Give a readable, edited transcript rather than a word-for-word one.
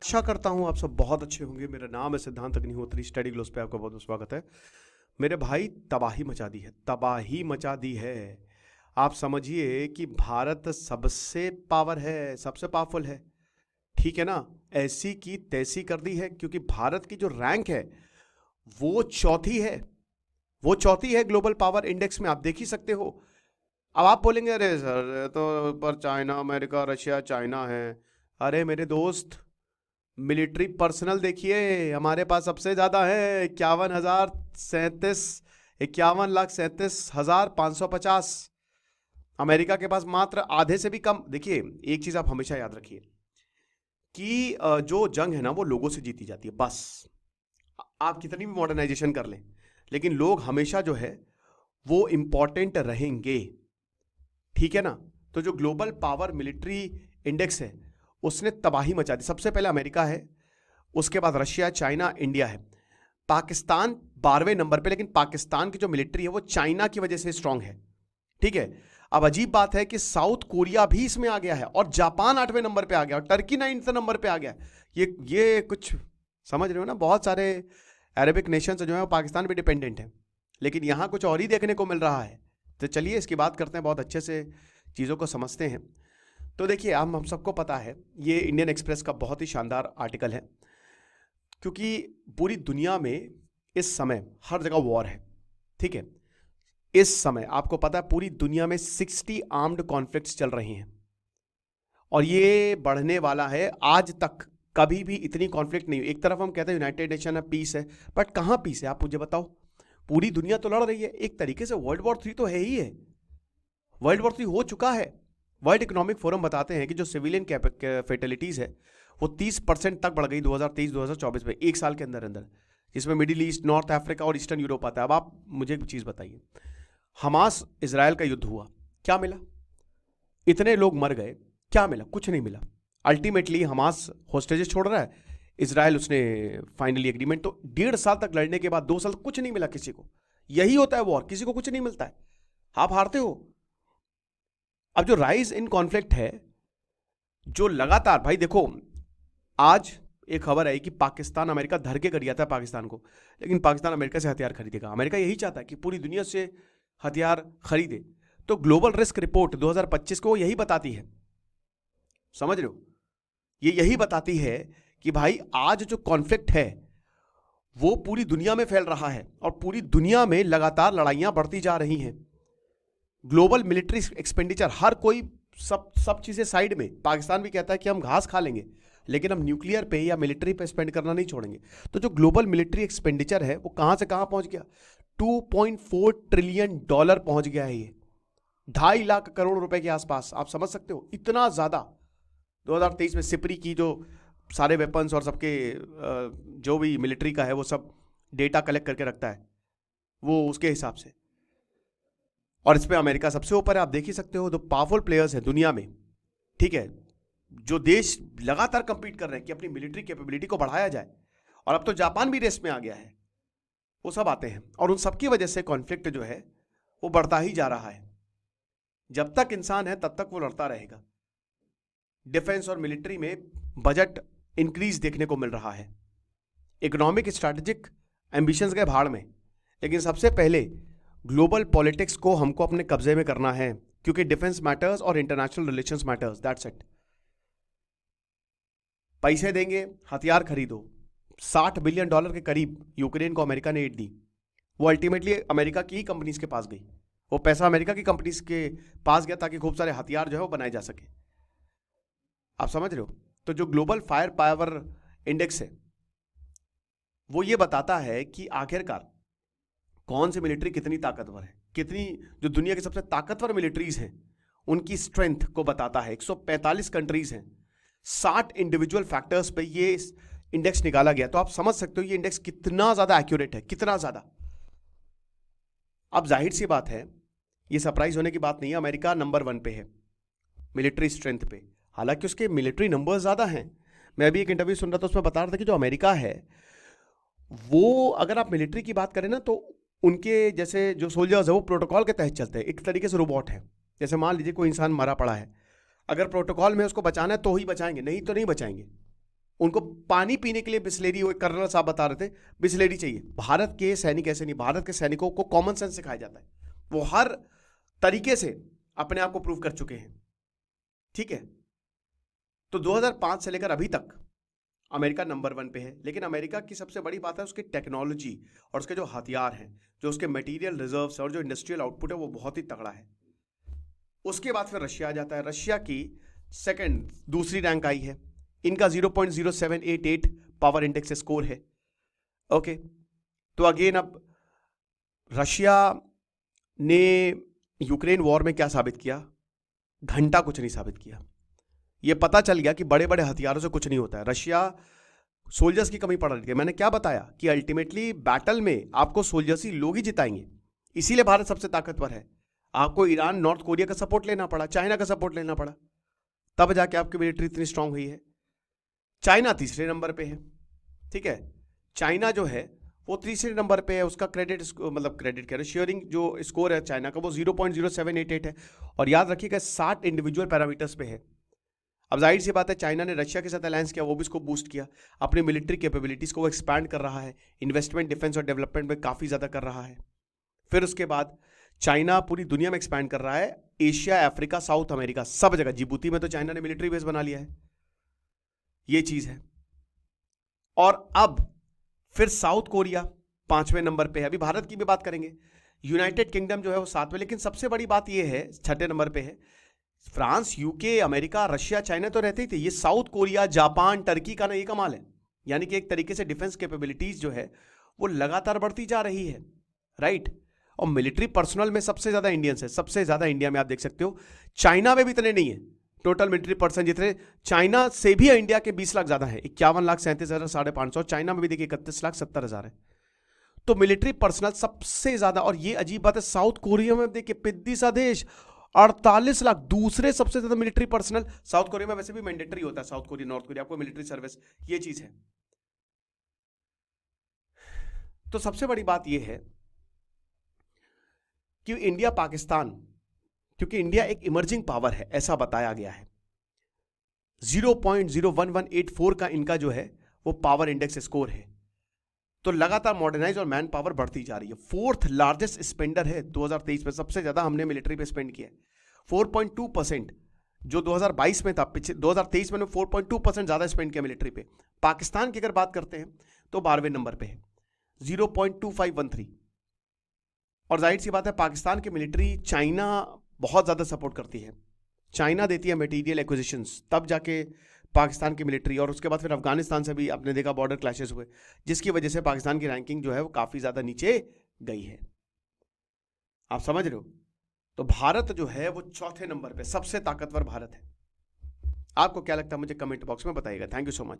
आशा करता हूँ आप सब बहुत अच्छे होंगे। मेरा नाम है सिद्धांत अग्निहोत्री। स्टडी ग्लोस पे आपका बहुत बहुत स्वागत है। मेरे भाई, तबाही मचा दी है, तबाही मचा दी है। आप समझिए कि भारत सबसे पावर है, सबसे पावरफुल है, ठीक है ना। ऐसी की तैसी कर दी है, क्योंकि भारत की जो रैंक है वो चौथी है। वो चौथी है ग्लोबल पावर इंडेक्स में, आप देख ही सकते हो। अब आप बोलेंगे अरे सर ये तो पर चाइना, अमेरिका, रशिया, चाइना है। अरे मेरे दोस्त, मिलिट्री पर्सनल देखिए, हमारे पास सबसे ज्यादा है 51,037, 51,37,550। अमेरिका के पास मात्र आधे से भी कम। देखिए, एक चीज आप हमेशा याद रखिए कि जो जंग है ना वो लोगों से जीती जाती है, बस। आप कितनी भी मॉडर्नाइजेशन कर लें, लेकिन लोग हमेशा जो है वो इंपॉर्टेंट रहेंगे, ठीक है ना। तो जो ग्लोबल पावर मिलिट्री इंडेक्स है उसने तबाही मचा दी। सबसे पहले अमेरिका है, उसके बाद रशिया, चाइना, इंडिया है। पाकिस्तान 12वें नंबर पे, लेकिन पाकिस्तान की जो मिलिट्री है वो चाइना की वजह से स्ट्रांग है, ठीक है। अब अजीब बात है कि साउथ कोरिया भी इसमें आ गया है, और जापान 8वें नंबर पे आ गया, और टर्की 9th नंबर पे आ गया। ये कुछ समझ रहे हो ना। बहुत सारे अरेबिक नेशंस जो है वो पाकिस्तान पे डिपेंडेंट है, लेकिन यहां कुछ और ही देखने को मिल रहा है। तो चलिए इसकी बात करते हैं, बहुत अच्छे से चीज़ों को समझते हैं। तो देखिए, हम सबको पता है, ये इंडियन एक्सप्रेस का बहुत ही शानदार आर्टिकल है, क्योंकि पूरी दुनिया में इस समय हर जगह वॉर है, ठीक है। इस समय आपको पता है पूरी दुनिया में 60 आर्म्ड कॉन्फ्लिक्ट्स चल रही हैं, और ये बढ़ने वाला है। आज तक कभी भी इतनी कॉन्फ्लिक्ट नहीं हुई। एक तरफ हम कहते हैं यूनाइटेड नेशन है, पीस है, बट कहां पीस है? आप मुझे बताओ। पूरी दुनिया तो लड़ रही है एक तरीके से। वर्ल्ड वॉर 3 तो है ही है, वर्ल्ड वॉर 3 हो चुका है। वर्ल्ड इकोनॉमिक फोरम बताते हैं कि जो सिविलियन फेटलिटीज है वो 30% तक बढ़ गई 2023-2024 में, एक साल के अंदर अंदर, जिसमें मिडिल ईस्ट, नॉर्थ अफ्रीका और ईस्टर्न यूरोप आता है। अब आप मुझे एक चीज बताइए, हमास इजराइल का युद्ध हुआ, क्या मिला? इतने लोग मर गए, क्या मिला? कुछ नहीं मिला। अल्टीमेटली हमास होस्टेजेस छोड़ रहा है, इजराइल उसने फाइनली एग्रीमेंट। तो 1.5 साल तक लड़ने के बाद 2 साल कुछ नहीं मिला किसी को। यही होता है वॉर, किसी को कुछ नहीं मिलता है, आप हारते हो। अब जो राइज इन कॉन्फ्लिक्ट है, जो लगातार, भाई देखो, आज एक खबर आई कि पाकिस्तान, अमेरिका धर के कर था पाकिस्तान को, लेकिन पाकिस्तान अमेरिका से हथियार खरीदेगा। अमेरिका यही चाहता है कि पूरी दुनिया से हथियार खरीदे। तो ग्लोबल रिस्क रिपोर्ट 2025 को यही बताती है, समझ रहे हो? ये यही बताती है कि भाई आज जो कॉन्फ्लिक्ट है वो पूरी दुनिया में फैल रहा है, और पूरी दुनिया में लगातार लड़ाइयां बढ़ती जा रही हैं। ग्लोबल मिलिट्री एक्सपेंडिचर, हर कोई, सब चीजें साइड में। पाकिस्तान भी कहता है कि हम घास खा लेंगे, लेकिन हम न्यूक्लियर पे या मिलिट्री पे स्पेंड करना नहीं छोड़ेंगे। तो जो ग्लोबल मिलिट्री एक्सपेंडिचर है वो कहां से कहां पहुंच गया? $2.4 ट्रिलियन पहुंच गया है ये, 2.5 लाख करोड़ रुपए के आसपास। आप समझ सकते हो, इतना ज्यादा। 2023 में सिपरी की जो सारे वेपन्स और सबके जो भी मिलिट्री का है वो सब डेटा कलेक्ट करके रखता है, वो उसके हिसाब से, और इस पे अमेरिका सबसे ऊपर है। आप देख ही सकते हो, जो पावरफुल प्लेयर्स हैं दुनिया में, ठीक है, जो देश लगातार कंपीट कर रहे हैं कि अपनी मिलिट्री कैपेबिलिटी को बढ़ाया जाए, और अब तो जापान भी रेस में आ गया है, वो सब आते हैं। और उन सबकी वजह से कॉन्फ्लिक्ट जो है वो बढ़ता ही जा रहा है। जब तक इंसान है तब तक वो लड़ता रहेगा। डिफेंस और मिलिट्री में बजट इंक्रीज देखने को मिल रहा है। इकोनॉमिक स्ट्रैटेजिक एम्बिशंस गए भाड़ में, लेकिन सबसे पहले ग्लोबल पॉलिटिक्स को हमको अपने कब्जे में करना है, क्योंकि डिफेंस मैटर्स और international relations matters, that's it. पैसे देंगे, हथियार खरीदो। $60 बिलियन के करीब यूक्रेन को अमेरिका ने एड दी। वो अल्टीमेटली अमेरिका की ही कंपनीज के पास गई। वो पैसा अमेरिका की कंपनीज के पास गया ताकि खूब सारे हथियार जो है वो बनाए जा सके। आप समझ रहे हो? तो जो ग्लोबल फायर पावर इंडेक्स है वो ये बताता है कि आखिरकार कौन सी मिलिट्री कितनी ताकतवर है, कितनी, जो दुनिया की सबसे ताकतवर मिलिट्रीज हैं उनकी स्ट्रेंथ को बताता है। 145 कंट्रीज हैं, 60 इंडिविजुअल फैक्टर्स पे ये इंडेक्स निकाला गया। तो आप समझ सकते हो ये इंडेक्स कितना ज्यादा एक्यूरेट है, कितना ज्यादा। अब जाहिर सी बात है, ये सरप्राइज होने की बात नहीं है, अमेरिका नंबर 1 पे है मिलिट्री स्ट्रेंथ पे, हालांकि उसके मिलिट्री नंबर ज्यादा हैं। मैं अभी एक इंटरव्यू सुन रहा था, उसमें बता रहा था कि जो अमेरिका है वो, अगर आप मिलिट्री की बात करें ना, तो उनके जैसे जो सोल्जर्स है वो प्रोटोकॉल के तहत चलते हैं, एक तरीके से रोबोट है। जैसे मान लीजिए कोई इंसान मरा पड़ा है, अगर प्रोटोकॉल में उसको बचाना है तो ही बचाएंगे, नहीं तो नहीं बचाएंगे। उनको पानी पीने के लिए बिस्लेरी, वो कर्नल साहब बता रहे थे, बिस्लेरी चाहिए। भारत के सैनिक ऐसे नहीं, भारत के सैनिकों को कॉमन सेंस सिखाया जाता है, वो हर तरीके से अपने आप को प्रूव कर चुके हैं, ठीक है। तो 2005 से लेकर अभी तक अमेरिका नंबर 1 पे है। लेकिन अमेरिका की सबसे बड़ी बात है उसकी टेक्नोलॉजी और उसके जो हथियार हैं, जो उसके मटेरियल रिजर्व्स और जो इंडस्ट्रियल आउटपुट है, वो बहुत ही तगड़ा है। उसके बाद फिर रशिया आ जाता है। रशिया की दूसरी रैंक आई है, इनका 0.0788 पावर इंडेक्स स्कोर है। ओके, तो अगेन अब रशिया ने यूक्रेन वॉर में क्या साबित किया? घंटा कुछ नहीं साबित किया। यह पता चल गया कि बड़े बड़े हथियारों से कुछ नहीं होता है। रशिया सोल्जर्स की कमी पड़ रही थी। मैंने क्या बताया कि अल्टीमेटली बैटल में आपको सोल्जर्स ही लोग ही जिताएंगे, इसीलिए भारत सबसे ताकतवर है। आपको ईरान, नॉर्थ कोरिया का सपोर्ट लेना पड़ा, चाइना का सपोर्ट लेना पड़ा, तब जाके आपकी मिलिट्री इतनी स्ट्रांग हुई है। चाइना तीसरे नंबर पे है, ठीक है। चाइना जो है वो तीसरे नंबर पे है, उसका क्रेडिट कह रहे शेयरिंग जो स्कोर है चाइना का वो 0.0788 है। और याद रखिएगा 60 इंडिविजुअल पैरामीटर्स पे है। अब जाहिर सी बात है चाइना ने रशिया के साथ अलायंस किया, वो भी इसको बूस्ट किया, अपनी मिलिट्री कैपेबिलिटीज को वो एक्सपैंड कर रहा है, इन्वेस्टमेंट डिफेंस और डेवलपमेंट में काफी ज्यादा कर रहा है। फिर उसके बाद चाइना पूरी दुनिया में एक्सपैंड कर रहा है, एशिया, अफ्रीका, साउथ अमेरिका, सब जगह। जिबूती में तो चाइना ने मिलिट्री बेस बना लिया है, ये चीज है। और अब फिर साउथ कोरिया 5वें नंबर पे है। अभी भारत की भी बात करेंगे। यूनाइटेड किंगडम जो है वो 7वें। लेकिन सबसे बड़ी बात ये है, 6ठे नंबर पे है। France, UK, America, Russia, China तो रहते ही थे, ये साउथ कोरिया, जापान, टर्की का ना ये कमाल है। यानी कि एक तरीके से डिफेंस कैपेबिलिटीज जो है वो लगातार बढ़ती जा रही है, राइट। और मिलिट्री पर्सनल में सबसे ज्यादा इंडियंस है, सबसे ज्यादा इंडिया में आप देख सकते हो। चाइना में भी इतने नहीं है, टोटल मिलिट्री पर्सन जितने चाइना से भी इंडिया के 20 लाख ज्यादा है, 51,37,500 550। चाइना में भी देखिए 31,70,000 है। तो मिलिट्री पर्सनल सबसे ज्यादा। और ये अजीब बात है, साउथ कोरिया में देखिए 35 देश, 48 लाख। दूसरे सबसे ज्यादा मिलिट्री पर्सनल साउथ कोरिया में। वैसे भी मैंडेटरी होता है साउथ कोरिया, नॉर्थ कोरिया आपको मिलिट्री सर्विस, ये चीज है। तो सबसे बड़ी बात यह है कि इंडिया पाकिस्तान, क्योंकि इंडिया एक इमर्जिंग पावर है ऐसा बताया गया है, 0.01184 का इनका जो है वो पावर इंडेक्स स्कोर है। तो लगातार मॉडर्नाइज और मैन पावर बढ़ती जा रही है। 4th लार्जेस्ट स्पेंडर है 2023 में, सबसे ज्यादा हमने मिलिट्री पे स्पेंड किया है। 4.2%, जो 2022 में था, पिछले 2023 में 4.2% ज्यादा स्पेंड किया मिलिट्री पे। पाकिस्तान की अगर बात करते हैं तो 12वें नंबर पे है, 0.2513। और जाहिर सी बात है पाकिस्तान की मिलिट्री चाइना बहुत ज्यादा सपोर्ट करती है, चाइना देती है मटेरियल एक्विजिशंस, तब जाके पाकिस्तान की मिलिट्री। और उसके बाद फिर अफगानिस्तान से भी आपने देखा बॉर्डर क्लैशेस हुए, जिसकी वजह से पाकिस्तान की रैंकिंग जो है वो काफी ज्यादा नीचे गई है। आप समझ रहे हो? तो भारत जो है वो 4थे नंबर पे सबसे ताकतवर भारत है। आपको क्या लगता है मुझे कमेंट बॉक्स में बताइएगा। Thank you so much.